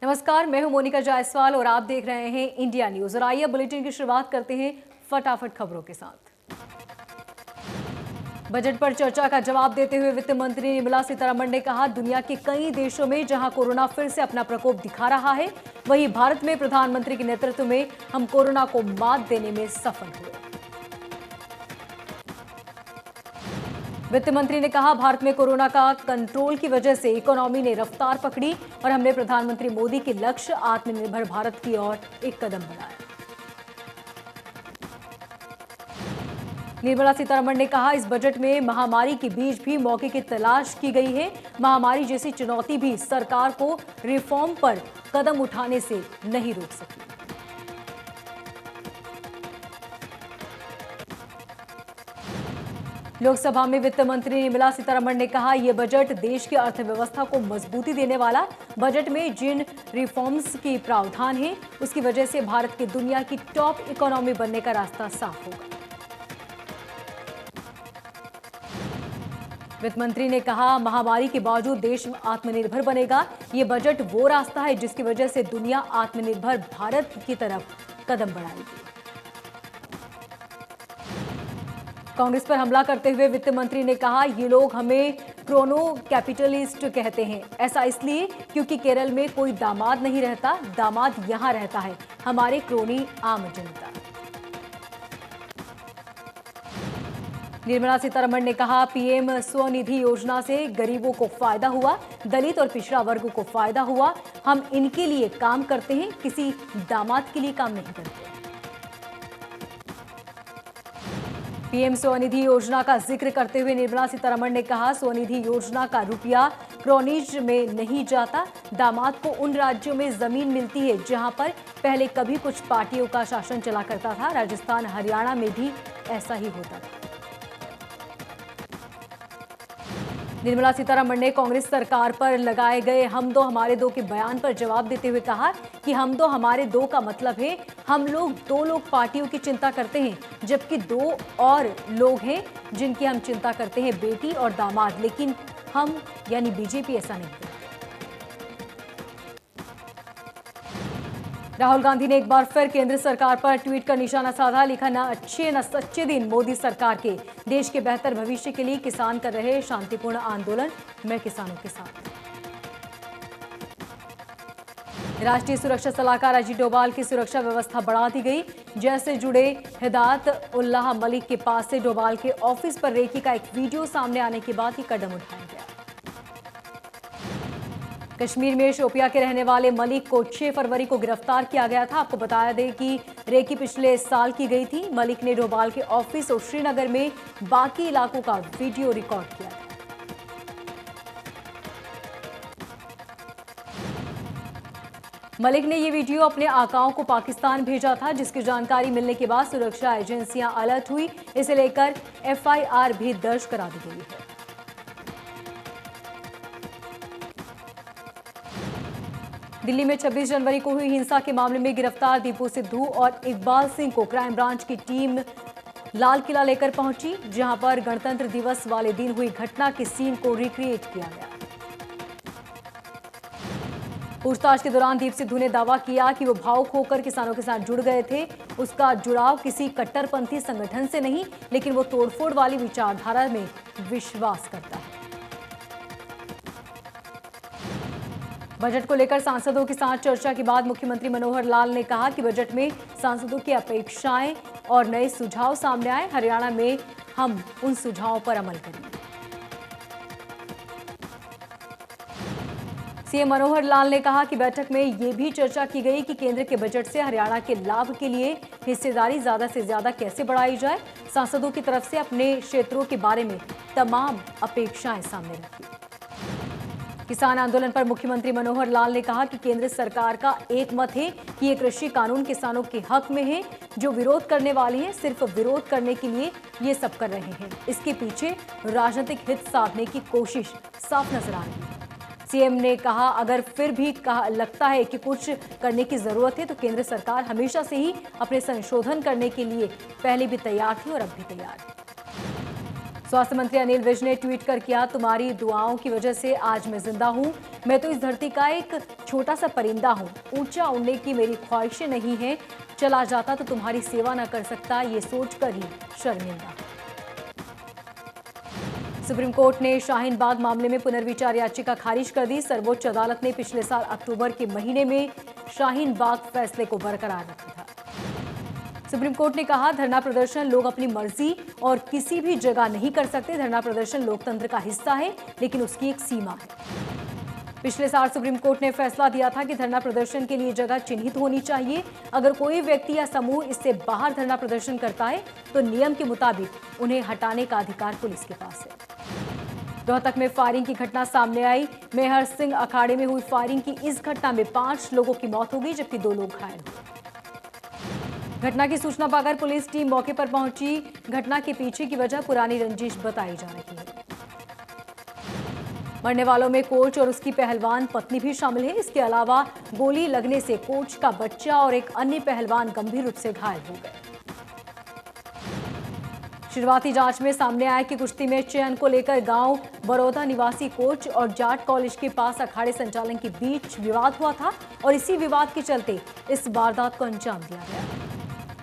नमस्कार, मैं हूं मोनिका जायसवाल और आप देख रहे हैं इंडिया न्यूज। और आइए बुलेटिन की शुरुआत करते हैं फटाफट खबरों के साथ। बजट पर चर्चा का जवाब देते हुए वित्त मंत्री निर्मला सीतारमण ने कहा, दुनिया के कई देशों में जहां कोरोना फिर से अपना प्रकोप दिखा रहा है, वहीं भारत में प्रधानमंत्री के नेतृत्व में हम कोरोना को मात देने में सफल हुए। वित्त मंत्री ने कहा, भारत में कोरोना का कंट्रोल की वजह से इकोनॉमी ने रफ्तार पकड़ी और हमने प्रधानमंत्री मोदी के लक्ष्य आत्मनिर्भर भारत की ओर एक कदम बढ़ाया। निर्मला सीतारमण ने कहा, इस बजट में महामारी के बीच भी मौके की तलाश की गई है। महामारी जैसी चुनौती भी सरकार को रिफॉर्म पर कदम उठाने से नहीं रोक सकी। लोकसभा में वित्त मंत्री निर्मला सीतारमण ने कहा, यह बजट देश की अर्थव्यवस्था को मजबूती देने वाला बजट में जिन रिफॉर्म्स की प्रावधान है, उसकी वजह से भारत के दुनिया की टॉप इकोनॉमी बनने का रास्ता साफ होगा। वित्त मंत्री ने कहा, महामारी के बावजूद देश आत्मनिर्भर बनेगा। यह बजट वो रास्ता है जिसकी वजह से दुनिया आत्मनिर्भर भारत की तरफ कदम बढ़ाएगी। कांग्रेस पर हमला करते हुए वित्त मंत्री ने कहा, ये लोग हमें क्रोनो कैपिटलिस्ट कहते हैं। ऐसा इसलिए क्योंकि केरल में कोई दामाद नहीं रहता, दामाद यहां रहता है, हमारे क्रोनी आम जनता। निर्मला सीतारमण ने कहा, पीएम स्वनिधि योजना से गरीबों को फायदा हुआ, दलित और पिछड़ा वर्ग को फायदा हुआ। हम इनके लिए काम करते हैं, किसी दामाद के लिए काम नहीं करते। पीएम स्वनिधि योजना का जिक्र करते हुए निर्मला सीतारमण ने कहा, स्वनिधि योजना का रुपया क्रोनीज में नहीं जाता। दामाद को उन राज्यों में जमीन मिलती है जहां पर पहले कभी कुछ पार्टियों का शासन चला करता था। राजस्थान, हरियाणा में भी ऐसा ही होता था। निर्मला सीतारमण ने कांग्रेस सरकार पर लगाए गए हम दो हमारे दो के बयान पर जवाब देते हुए कहा कि हम दो हमारे दो का मतलब है हम लोग दो लोग पार्टियों की चिंता करते हैं, जबकि दो और लोग हैं जिनकी हम चिंता करते हैं, बेटी और दामाद, लेकिन हम यानी बीजेपी ऐसा नहीं करते। राहुल गांधी ने एक बार फिर केंद्र सरकार पर ट्वीट कर निशाना साधा, लिखा, न अच्छे न सच्चे दिन मोदी सरकार के, देश के बेहतर भविष्य के लिए किसान कर रहे शांतिपूर्ण आंदोलन, मैं किसानों के साथ। राष्ट्रीय सुरक्षा सलाहकार अजीत डोभाल की सुरक्षा व्यवस्था बढ़ा दी गई। जैसे जुड़े हिदायत उल्लाह मलिक के पास से डोभाल के ऑफिस पर रेकी का एक वीडियो सामने आने के बाद ही कदम उठाया गया। कश्मीर में शोपिया के रहने वाले मलिक को 6 फरवरी को गिरफ्तार किया गया था। आपको बताया दें कि रेकी पिछले साल की गई थी। मलिक ने डोभाल के ऑफिस और श्रीनगर में बाकी इलाकों का वीडियो रिकॉर्ड किया। मलिक ने यह वीडियो अपने आकाओं को पाकिस्तान भेजा था, जिसकी जानकारी मिलने के बाद सुरक्षा एजेंसियां अलर्ट हुई। इसे लेकर एफआईआर भी दर्ज करा दी गई है। दिल्ली में 26 जनवरी को हुई हिंसा के मामले में गिरफ्तार दीपू सिद्धू और इकबाल सिंह को क्राइम ब्रांच की टीम लाल किला लेकर पहुंची, जहां पर गणतंत्र दिवस वाले दिन हुई घटना के सीन को रिक्रिएट किया गया। पूछताछ के दौरान दीप सिद्धू ने दावा किया कि वो भावुक होकर किसानों के साथ जुड़ गए थे। उसका जुड़ाव किसी कट्टरपंथी संगठन से नहीं, लेकिन वो तोड़फोड़ वाली विचारधारा में विश्वास करता है। बजट को लेकर सांसदों के साथ चर्चा के बाद मुख्यमंत्री मनोहर लाल ने कहा कि बजट में सांसदों की अपेक्षाएं और नए सुझाव सामने आए। हरियाणा में हम उन सुझावों पर अमल करेंगे। सीएम मनोहर लाल ने कहा कि बैठक में यह भी चर्चा की गई कि केंद्र के बजट से हरियाणा के लाभ के लिए हिस्सेदारी ज्यादा से ज्यादा कैसे बढ़ाई जाए। सांसदों की तरफ से अपने क्षेत्रों के बारे में तमाम अपेक्षाएं सामने रखी। किसान आंदोलन पर मुख्यमंत्री मनोहर लाल ने कहा कि केंद्र सरकार का एक मत है कि ये कृषि कानून किसानों के हक में है। जो विरोध करने वाले हैं सिर्फ विरोध करने के लिए ये सब कर रहे हैं। इसके पीछे राजनीतिक हित साधने की कोशिश साफ नजर आ रही है। सीएम ने कहा, अगर फिर भी लगता है कि कुछ करने की जरूरत है तो केंद्र सरकार हमेशा से ही अपने संशोधन करने के लिए पहले भी तैयार थी और अब भी तैयार है। स्वास्थ्य मंत्री अनिल विज ने ट्वीट कर किया, तुम्हारी दुआओं की वजह से आज मैं जिंदा हूं। मैं तो इस धरती का एक छोटा सा परिंदा हूं। ऊंचा उड़ने की मेरी ख्वाहिशें नहीं है। चला जाता तो तुम्हारी सेवा न कर सकता, ये सोचकर ही शर्मिंदा। सुप्रीम कोर्ट ने शाहीन बाग मामले में पुनर्विचार याचिका खारिज कर दी। सर्वोच्च अदालत ने पिछले साल अक्टूबर के महीने में शाहीन बाग फैसले को बरकरार रखा था। सुप्रीम कोर्ट ने कहा, धरना प्रदर्शन लोग अपनी मर्जी और किसी भी जगह नहीं कर सकते। धरना प्रदर्शन लोकतंत्र का हिस्सा है, लेकिन उसकी एक सीमा है। पिछले साल सुप्रीम कोर्ट ने फैसला दिया था कि धरना प्रदर्शन के लिए जगह चिन्हित होनी चाहिए। अगर कोई व्यक्ति या समूह इससे बाहर धरना प्रदर्शन करता है तो नियम के मुताबिक उन्हें हटाने का अधिकार पुलिस के पास है। रोहतक में फायरिंग की घटना सामने आई। मेहर सिंह अखाड़े में हुई फायरिंग की इस घटना में 5 लोगों की मौत हो गई, जबकि 2 लोग घायल हुए। घटना की सूचना पाकर पुलिस टीम मौके पर पहुंची। घटना के पीछे की वजह पुरानी रंजिश बताई जा रही है। मरने वालों में कोच और उसकी पहलवान पत्नी भी शामिल है। इसके अलावा गोली लगने से कोच का बच्चा और एक अन्य पहलवान गंभीर रूप से घायल हो गए। शुरुआती जांच में सामने आया कि कुश्ती में चयन को लेकर गांव बड़ौदा निवासी कोच और जाट कॉलेज के पास अखाड़े संचालन के बीच विवाद हुआ था और इसी विवाद के चलते इस वारदात को अंजाम दिया गया।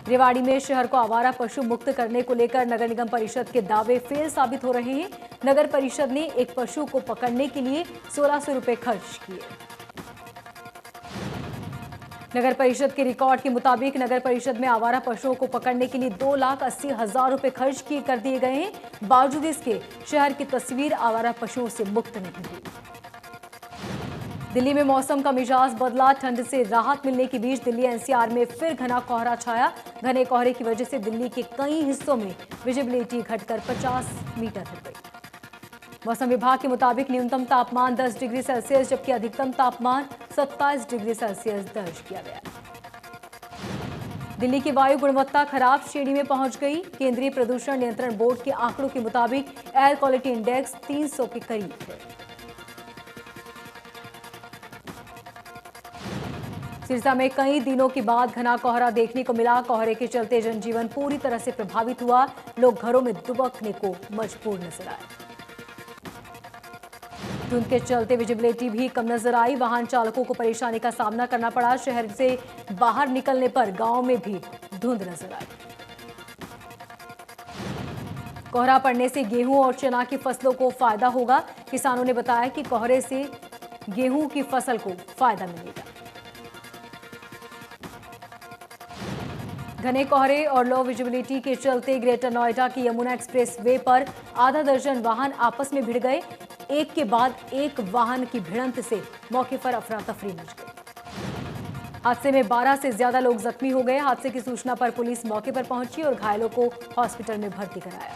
रेवाड़ी में शहर को आवारा पशु मुक्त करने को लेकर नगर निगम परिषद के दावे फेल साबित हो रहे हैं। नगर परिषद ने एक पशु को पकड़ने के लिए 1600 रुपए खर्च किए। नगर परिषद के रिकॉर्ड के मुताबिक नगर परिषद में आवारा पशुओं को पकड़ने के लिए 2,80,000 रुपए खर्च किए कर दिए गए हैं। बावजूद इसके शहर की तस्वीर आवारा पशुओं से मुक्त नहीं हुई। दिल्ली में मौसम का मिजाज बदला। ठंड से राहत मिलने के बीच दिल्ली एनसीआर में फिर घना कोहरा छाया। घने कोहरे की वजह से दिल्ली के कई हिस्सों में विजिबिलिटी घटकर 50 मीटर हो गई। मौसम विभाग के मुताबिक न्यूनतम तापमान 10 डिग्री सेल्सियस जबकि अधिकतम तापमान 27 डिग्री सेल्सियस दर्ज किया गया। दिल्ली की वायु गुणवत्ता खराब श्रेणी में पहुंच गई। केंद्रीय प्रदूषण नियंत्रण बोर्ड के आंकड़ों के मुताबिक एयर क्वालिटी इंडेक्स 300 के करीब है। सिरसा में कई दिनों के बाद घना कोहरा देखने को मिला। कोहरे के चलते जनजीवन पूरी तरह से प्रभावित हुआ। लोग घरों में दुबकने को मजबूर नजर आए। धुंध के चलते विजिबिलिटी भी कम नजर आई। वाहन चालकों को परेशानी का सामना करना पड़ा। शहर से बाहर निकलने पर गांव में भी धुंध नजर आई। कोहरा पड़ने से गेहूं और चना की फसलों को फायदा होगा। किसानों ने बताया कि कोहरे से गेहूं की फसल को फायदा मिलेगा। घने कोहरे और लो विजिबिलिटी के चलते ग्रेटर नोएडा की यमुना एक्सप्रेस वे पर आधा दर्जन वाहन आपस में भिड़ गए। एक के बाद एक वाहन की भिड़ंत से मौके पर अफरा तफरी मच गई। हादसे में 12 से ज्यादा लोग जख्मी हो गए। हादसे की सूचना पर पुलिस मौके पर पहुंची और घायलों को हॉस्पिटल में भर्ती कराया।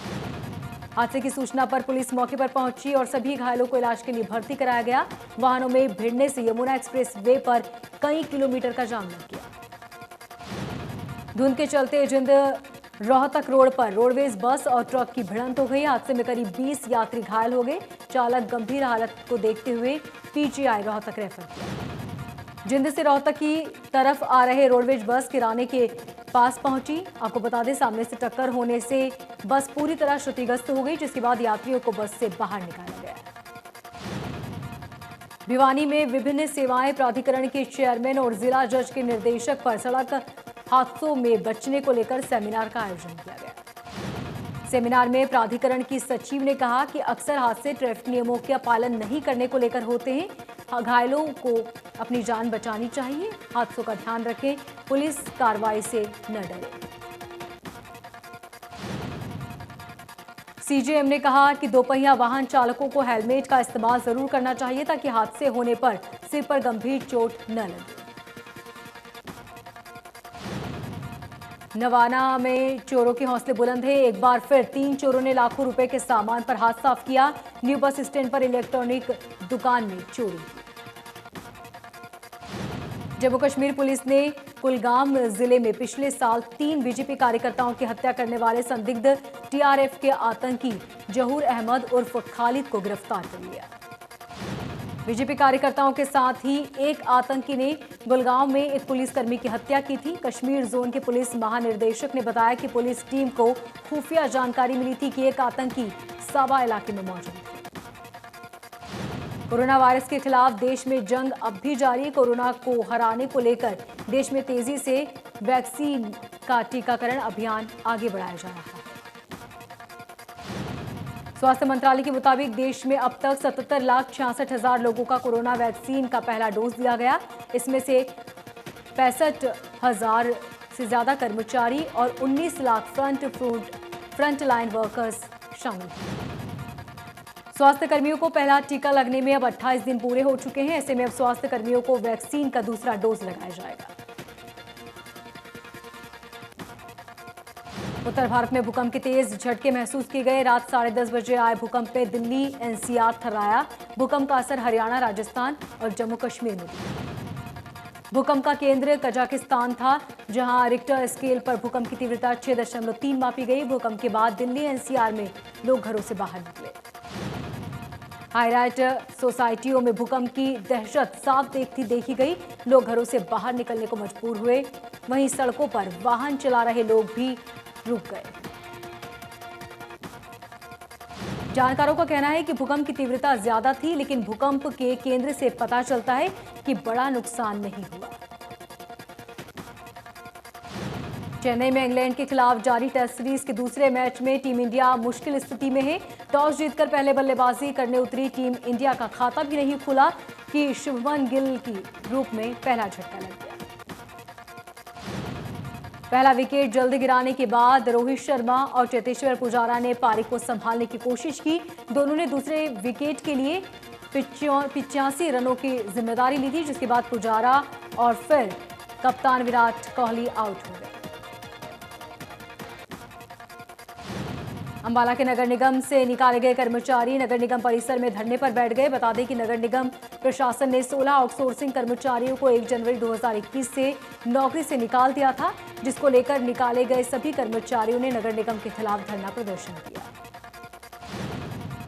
हादसे की सूचना पर पुलिस मौके पर पहुंची और सभी घायलों को इलाज के लिए भर्ती कराया गया। वाहनों में भिड़ने से यमुना एक्सप्रेस वे पर कई किलोमीटर का जाम लग गया। धुंध के चलते जिंद रोहतक रोड पर रोडवेज बस और ट्रक की भिड़ंत हो गई। हादसे में करीब 20 यात्री घायल हो गए। चालक गंभीर हालत को देखते हुए पीजीआई रोहतक रेफर किया। जिंद से रोहतक की तरफ आ रहे रोडवेज बस किराने के पास पहुंची। आपको बता दें, सामने से टक्कर होने से बस पूरी तरह क्षतिग्रस्त हो गई, जिसके बाद यात्रियों को बस से बाहर निकाला गया। भिवानी में विभिन्न सेवाएं प्राधिकरण के चेयरमैन और जिला जज के निर्देशक पर सड़क हादसों में बचने को लेकर सेमिनार का आयोजन किया गया। सेमिनार में प्राधिकरण की सचिव ने कहा कि अक्सर हादसे ट्रैफिक नियमों का पालन नहीं करने को लेकर होते हैं। घायलों को अपनी जान बचानी चाहिए। हादसों का ध्यान रखें। पुलिस कार्रवाई से न डरे। सीजेएम ने कहा कि दोपहिया वाहन चालकों को हेलमेट का इस्तेमाल जरूर करना चाहिए ताकि हादसे होने पर सिर पर गंभीर चोट न लगे। नवाना में चोरों के हौसले बुलंद है। एक बार फिर 3 चोरों ने लाखों रुपए के सामान पर हाथ साफ किया। न्यू बस स्टैंड पर इलेक्ट्रॉनिक दुकान में चोरी की। जम्मू कश्मीर पुलिस ने कुलगाम जिले में पिछले साल 3 बीजेपी कार्यकर्ताओं की हत्या करने वाले संदिग्ध टीआरएफ के आतंकी जहूर अहमद उर्फ खालिद को गिरफ्तार कर लिया। बीजेपी कार्यकर्ताओं के साथ ही एक आतंकी ने गुड़गांव में एक पुलिसकर्मी की हत्या की थी। कश्मीर जोन के पुलिस महानिदेशक ने बताया कि पुलिस टीम को खुफिया जानकारी मिली थी कि एक आतंकी सावा इलाके में मौजूद है। कोरोना वायरस के खिलाफ देश में जंग अब भी जारी। कोरोना को हराने को लेकर देश में तेजी से वैक्सीन का टीकाकरण अभियान आगे बढ़ाया जा रहा है। स्वास्थ्य मंत्रालय के मुताबिक देश में अब तक 77,66,000 लोगों का कोरोना वैक्सीन का पहला डोज दिया गया। इसमें से 65,000 से ज्यादा कर्मचारी और 19 लाख फ्रंट लाइन वर्कर्स शामिल हैं। स्वास्थ्य कर्मियों को पहला टीका लगने में अब 28 दिन पूरे हो चुके हैं। ऐसे में अब स्वास्थ्य कर्मियों को वैक्सीन का दूसरा डोज लगाया जाएगा। उत्तर भारत में भूकंप के तेज झटके महसूस किए गए। रात 10:30 बजे आए भूकंप में दिल्ली एनसीआर थर्राया। भूकंप का असर हरियाणा, राजस्थान और जम्मू कश्मीर में दिखा। भूकंप का केंद्र कजाकिस्तान था, जहां रिक्टर स्केल पर भूकंप की तीव्रता 6.3 मापी गई। भूकंप के बाद दिल्ली एनसीआर में लोग घरों से बाहर निकले। हाईराइट सोसाइटियों में भूकंप की दहशत साफ देखी गई। लोग घरों से बाहर निकलने को मजबूर हुए। वहीं सड़कों पर वाहन चला रहे लोग भी रुक गए। जानकारों का कहना है कि भूकंप की तीव्रता ज्यादा थी, लेकिन भूकंप के केंद्र से पता चलता है कि बड़ा नुकसान नहीं हुआ। चेन्नई में इंग्लैंड के खिलाफ जारी टेस्ट सीरीज के दूसरे मैच में टीम इंडिया मुश्किल स्थिति में है। टॉस जीतकर पहले बल्लेबाजी करने उतरी टीम इंडिया का खाता भी नहीं खुला कि शुभमन गिल की ग्रुप में पहला झटका लग गया। पहला विकेट जल्दी गिराने के बाद रोहित शर्मा और चेतेश्वर पुजारा ने पारी को संभालने की कोशिश की। दोनों ने दूसरे विकेट के लिए 85 रनों की जिम्मेदारी ली थी, जिसके बाद पुजारा और फिर कप्तान विराट कोहली आउट हो गए। अंबाला के नगर निगम से निकाले गए कर्मचारी नगर निगम परिसर में धरने पर बैठ गए। बता दें कि नगर निगम प्रशासन ने 16 आउटसोर्सिंग कर्मचारियों को 1 जनवरी 2021 से नौकरी से निकाल दिया था, जिसको लेकर निकाले गए सभी कर्मचारियों ने नगर निगम के खिलाफ धरना प्रदर्शन किया।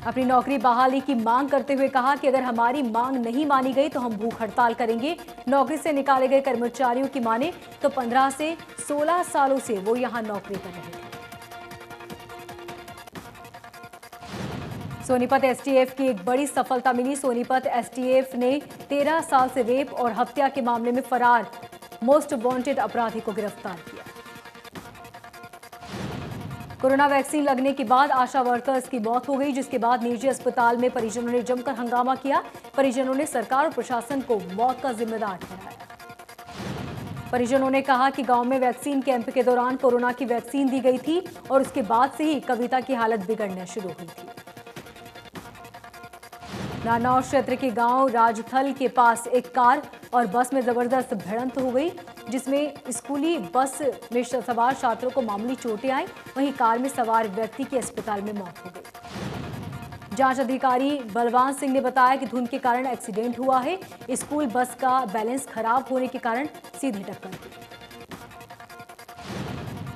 अपनी नौकरी बहाली की मांग करते हुए कहा कि अगर हमारी मांग नहीं मानी गई तो हम भूख हड़ताल करेंगे। नौकरी से निकाले गए कर्मचारियों की माने तो 15 से 16 सालों से वो यहां नौकरी कर रहे थे। सोनीपत एसटीएफ की एक बड़ी सफलता मिली। सोनीपत एसटीएफ ने 13 साल से रेप और हत्या के मामले में फरार मोस्ट वांटेड अपराधी को गिरफ्तार किया। कोरोना वैक्सीन लगने के बाद आशा वर्कर्स की मौत हो गई, जिसके बाद निजी अस्पताल में परिजनों ने जमकर हंगामा किया। परिजनों ने सरकार और प्रशासन को मौत का जिम्मेदार ठहराया। परिजनों ने कहा कि गांव में वैक्सीन कैंप के दौरान कोरोना की वैक्सीन दी गई थी और उसके बाद से ही कविता की हालत बिगड़ना शुरू हुई थी। नारनौल क्षेत्र के गांव राजथल के पास एक कार और बस में जबरदस्त भिड़ंत हो गई, जिसमें स्कूली बस में सवार छात्रों को मामूली चोटें आई। वहीं कार में सवार व्यक्ति की अस्पताल में मौत हो गई। जांच अधिकारी बलवान सिंह ने बताया कि धुंध के कारण एक्सीडेंट हुआ है। स्कूल बस का बैलेंस खराब होने के कारण सीधी टक्कर हुई।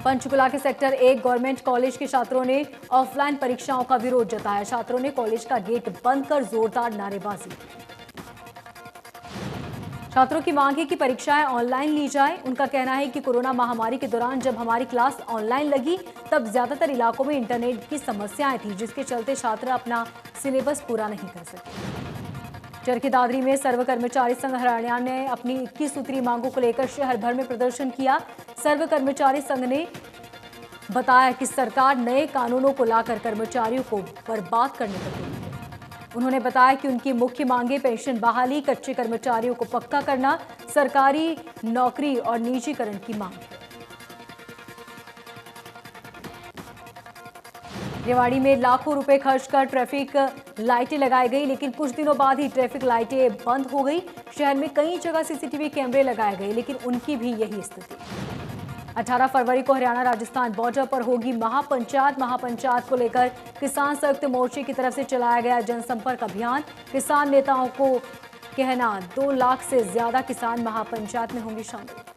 पंचकुला के सेक्टर 1 गवर्नमेंट कॉलेज के छात्रों ने ऑफलाइन परीक्षाओं का विरोध जताया। छात्रों ने कॉलेज का गेट बंद कर जोरदार नारेबाजी की। छात्रों की मांग है कि परीक्षाएं ऑनलाइन ली जाए। उनका कहना है कि कोरोना महामारी के दौरान जब हमारी क्लास ऑनलाइन लगी तब ज्यादातर इलाकों में इंटरनेट की समस्याएं थी, जिसके चलते छात्र अपना सिलेबस पूरा नहीं कर सके। चरखी दादरी में सर्व कर्मचारी संघ हरियाणा ने अपनी 21 सूत्री मांगों को लेकर शहर भर में प्रदर्शन किया। सर्व कर्मचारी संघ ने बताया कि सरकार नए कानूनों को लाकर कर्मचारियों को बर्बाद करने पर तुली है। उन्होंने बताया कि उनकी मुख्य मांगे पेंशन बहाली, कच्चे कर्मचारियों को पक्का करना, सरकारी नौकरी और निजीकरण की मांग है। रेवाड़ी में लाखों रुपए खर्च कर ट्रैफिक लाइटें लगाई गई, लेकिन कुछ दिनों बाद ही ट्रैफिक लाइटें बंद हो गई। शहर में कई जगह सीसीटीवी कैमरे लगाए गए, लेकिन उनकी भी यही स्थिति। 18 फरवरी को हरियाणा राजस्थान बॉर्डर पर होगी महापंचायत। महापंचायत को लेकर किसान संयुक्त मोर्चे की तरफ से चलाया गया जनसंपर्क अभियान। किसान नेताओं को कहना 2 लाख से ज्यादा किसान महापंचायत में होंगे शामिल।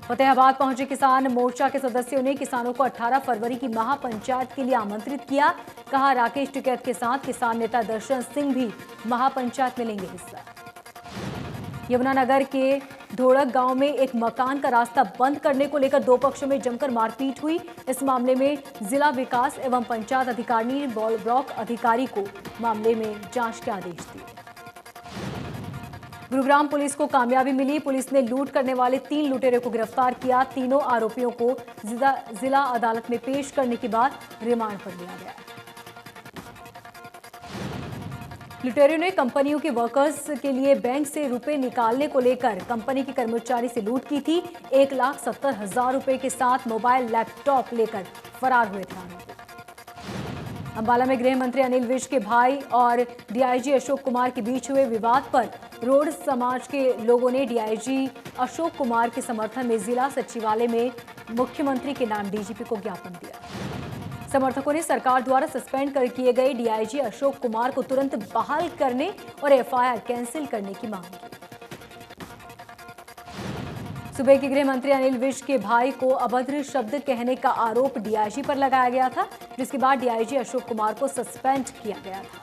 फतेहाबाद पहुंचे किसान मोर्चा के सदस्यों ने किसानों को 18 फरवरी की महापंचायत के लिए आमंत्रित किया। कहा, राकेश टिकैत के साथ किसान नेता दर्शन सिंह भी महापंचायत में लेंगे हिस्सा। यमुनानगर के धोड़क गांव में एक मकान का रास्ता बंद करने को लेकर दो पक्षों में जमकर मारपीट हुई। इस मामले में जिला विकास एवं पंचायत अधिकारी ने ब्लॉक अधिकारी को मामले में जांच के आदेश दिए। गुरुग्राम पुलिस को कामयाबी मिली। पुलिस ने लूट करने वाले 3 लुटेरों को गिरफ्तार किया। तीनों आरोपियों को जिला अदालत में पेश करने के बाद रिमांड पर लिया गया। लुटेरों ने कंपनियों के वर्कर्स के लिए बैंक से रुपए निकालने को लेकर कंपनी के कर्मचारी से लूट की थी। 1,70,000 रुपए के साथ मोबाइल लैपटॉप लेकर फरार हुए थे आरोपी। अंबाला में गृह मंत्री अनिल विज के भाई और डीआईजी अशोक कुमार के बीच हुए विवाद पर रोड समाज के लोगों ने डीआईजी अशोक कुमार के समर्थन में जिला सचिवालय में मुख्यमंत्री के नाम डीजीपी को ज्ञापन दिया। समर्थकों ने सरकार द्वारा सस्पेंड कर किए गए डीआईजी अशोक कुमार को तुरंत बहाल करने और एफआईआर कैंसिल करने की मांग की। सूबे के गृह मंत्री अनिल विज के भाई को अभद्र शब्द कहने का आरोप डीआईजी पर लगाया गया था, जिसके बाद डीआईजी अशोक कुमार को सस्पेंड किया गया था।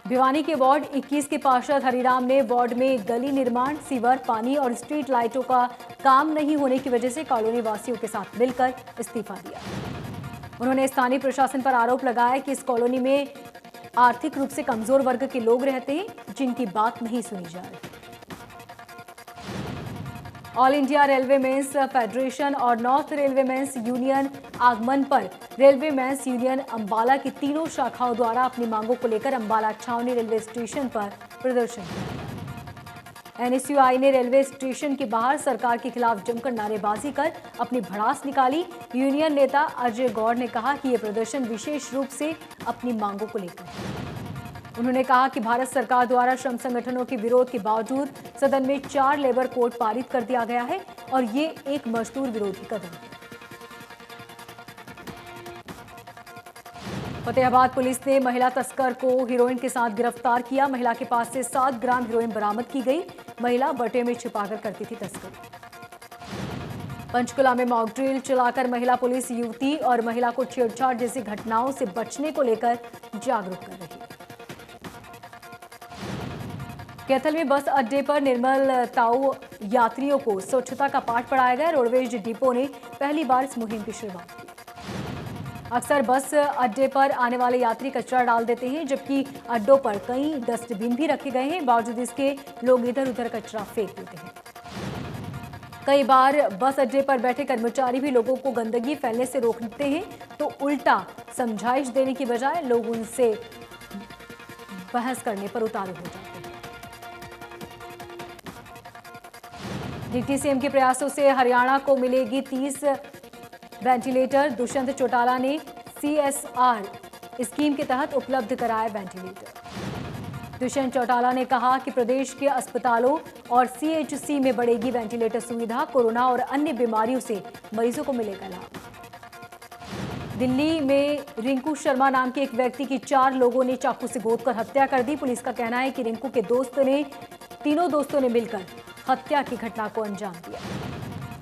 भिवानी के वार्ड 21 के पार्षद हरिराम ने वार्ड में गली निर्माण, सीवर, पानी और स्ट्रीट लाइटों का काम नहीं होने की वजह से कॉलोनी वासियों के साथ मिलकर इस्तीफा दिया। उन्होंने स्थानीय प्रशासन पर आरोप लगाया कि इस कॉलोनी में आर्थिक रूप से कमजोर वर्ग के लोग रहते हैं, जिनकी बात नहीं सुनी जा रही। All India railway men's federation और नॉर्थ रेलवे मेंस यूनियन आगमन पर रेलवे मेंस यूनियन अंबाला की तीनों शाखाओं द्वारा अपनी मांगों को लेकर अंबाला छावनी रेलवे स्टेशन पर प्रदर्शन किया। एनएसयूआई ने रेलवे स्टेशन के बाहर सरकार के खिलाफ जमकर नारेबाजी कर अपनी भड़ास निकाली। यूनियन नेता अजय गौड़ ने कहा कि यह प्रदर्शन विशेष रूप से अपनी मांगों को लेकर है। उन्होंने कहा कि भारत सरकार द्वारा श्रम संगठनों के विरोध के बावजूद सदन में 4 लेबर कोड पारित कर दिया गया है और ये एक मजदूर विरोधी कदम है। फतेहाबाद पुलिस ने महिला तस्कर को हीरोइन के साथ गिरफ्तार किया। महिला के पास से 7 ग्राम हीरोइन बरामद की गई। महिला बटे में छिपाकर करती थी तस्करी। पंचकुला में मॉक ड्रिल चलाकर महिला पुलिस युवती और महिला को छेड़छाड़ जैसी घटनाओं से बचने को लेकर जागरूक कर रही है। कैथल में बस अड्डे पर निर्मल ताऊ यात्रियों को स्वच्छता का पाठ पढ़ाया गया। रोडवेज डिपो ने पहली बार इस मुहिम की शुरुआत की। अक्सर बस अड्डे पर आने वाले यात्री कचरा डाल देते हैं, जबकि अड्डों पर कई डस्टबिन भी रखे गए हैं। बावजूद इसके लोग इधर उधर कचरा फेंक देते हैं। कई बार बस अड्डे पर बैठे कर्मचारी भी लोगों को गंदगी फैलने से रोकते हैं, तो उल्टा समझाइश देने की बजाय लोग उनसे बहस करने पर उतारू हो जाते हैं। डिप्टी सीएम के प्रयासों से हरियाणा को मिलेगी 30 वेंटिलेटर। दुष्यंत चौटाला ने सीएसआर स्कीम के तहत उपलब्ध कराए वेंटिलेटर। दुष्यंत चौटाला ने कहा कि प्रदेश के अस्पतालों और सीएचसी में बढ़ेगी वेंटिलेटर सुविधा। कोरोना और अन्य बीमारियों से मरीजों को मिलेगा लाभ। दिल्ली में रिंकू शर्मा नाम के एक व्यक्ति की 4 लोगों ने चाकू से गोदकर हत्या कर दी। पुलिस का कहना है कि रिंकू के तीनों दोस्तों ने मिलकर हत्या की घटना को अंजाम दिया।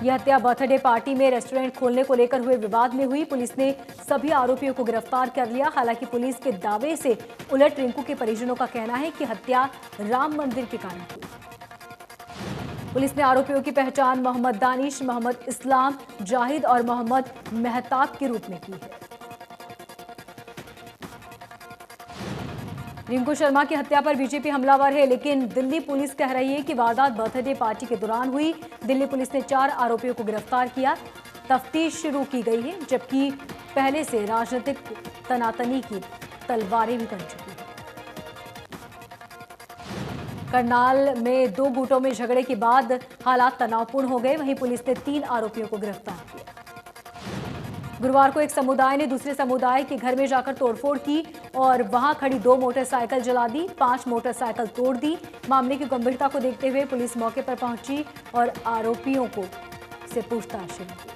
यह हत्या बर्थडे पार्टी में रेस्टोरेंट खोलने को लेकर हुए विवाद में हुई। पुलिस ने सभी आरोपियों को गिरफ्तार कर लिया। हालांकि पुलिस के दावे से उलट रिंकू के परिजनों का कहना है कि हत्या राम मंदिर के कारण हुई। पुलिस ने आरोपियों की पहचान मोहम्मद दानिश, मोहम्मद इस्लाम, जाहिद और मोहम्मद मेहताब के रूप में की है। रिंकू शर्मा की हत्या पर बीजेपी हमलावर है, लेकिन दिल्ली पुलिस कह रही है कि वारदात बर्थडे पार्टी के दौरान हुई। दिल्ली पुलिस ने 4 आरोपियों को गिरफ्तार किया। तफ्तीश शुरू की गई है, जबकि पहले से राजनीतिक तनातनी की तलवारें भी बन चुकी है। करनाल में 2 गुटों में झगड़े के बाद हालात तनावपूर्ण हो गए। वहीं पुलिस ने 3 आरोपियों को गिरफ्तार किया। गुरुवार को एक समुदाय ने दूसरे समुदाय के घर में जाकर तोड़फोड़ की और वहां खड़ी 2 मोटरसाइकिल जला दी, 5 मोटरसाइकिल तोड़ दी। मामले की गंभीरता को देखते हुए पुलिस मौके पर पहुंची और आरोपियों को से पूछताछ शुरू की।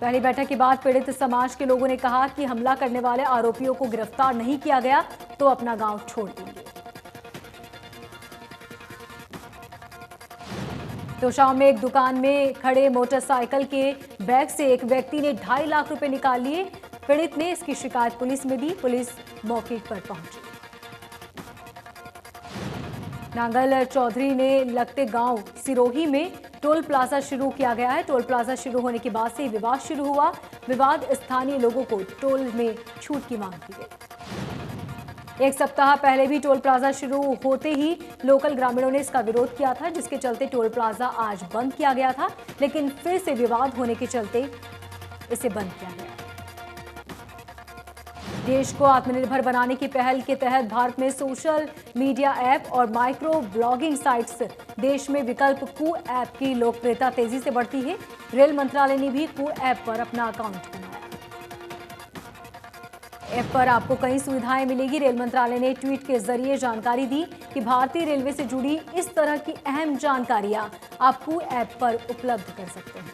पहली बैठक के बाद पीड़ित समाज के लोगों ने कहा कि हमला करने वाले आरोपियों को गिरफ्तार नहीं किया गया तो अपना गांव छोड़ देंगे। तोशाम में एक दुकान में खड़े मोटरसाइकिल के बैग से एक व्यक्ति ने 2.5 लाख रुपए निकाल लिए। पीड़ित ने इसकी शिकायत पुलिस में दी। पुलिस मौके पर पहुंची। नांगल चौधरी ने लगते गांव सिरोही में टोल प्लाजा शुरू किया गया है। टोल प्लाजा शुरू होने के बाद से विवाद शुरू हुआ। विवाद स्थानीय लोगों को टोल में छूट की मांग की गई। एक सप्ताह पहले भी टोल प्लाजा शुरू होते ही लोकल ग्रामीणों ने इसका विरोध किया था, जिसके चलते टोल प्लाजा आज बंद किया गया था, लेकिन फिर से विवाद होने के चलते इसे बंद किया गया। देश को आत्मनिर्भर बनाने की पहल के तहत भारत में सोशल मीडिया ऐप और माइक्रो ब्लॉगिंग साइट्स देश में विकल्प कू ऐप की लोकप्रियता तेजी से बढ़ती है। रेल मंत्रालय ने भी कू ऐप पर अपना अकाउंट बनाया। ऐप पर आपको कई सुविधाएं मिलेगी। रेल मंत्रालय ने ट्वीट के जरिए जानकारी दी कि भारतीय रेलवे से जुड़ी इस तरह की अहम जानकारियां आप कू ऐप पर उपलब्ध कर सकते हैं।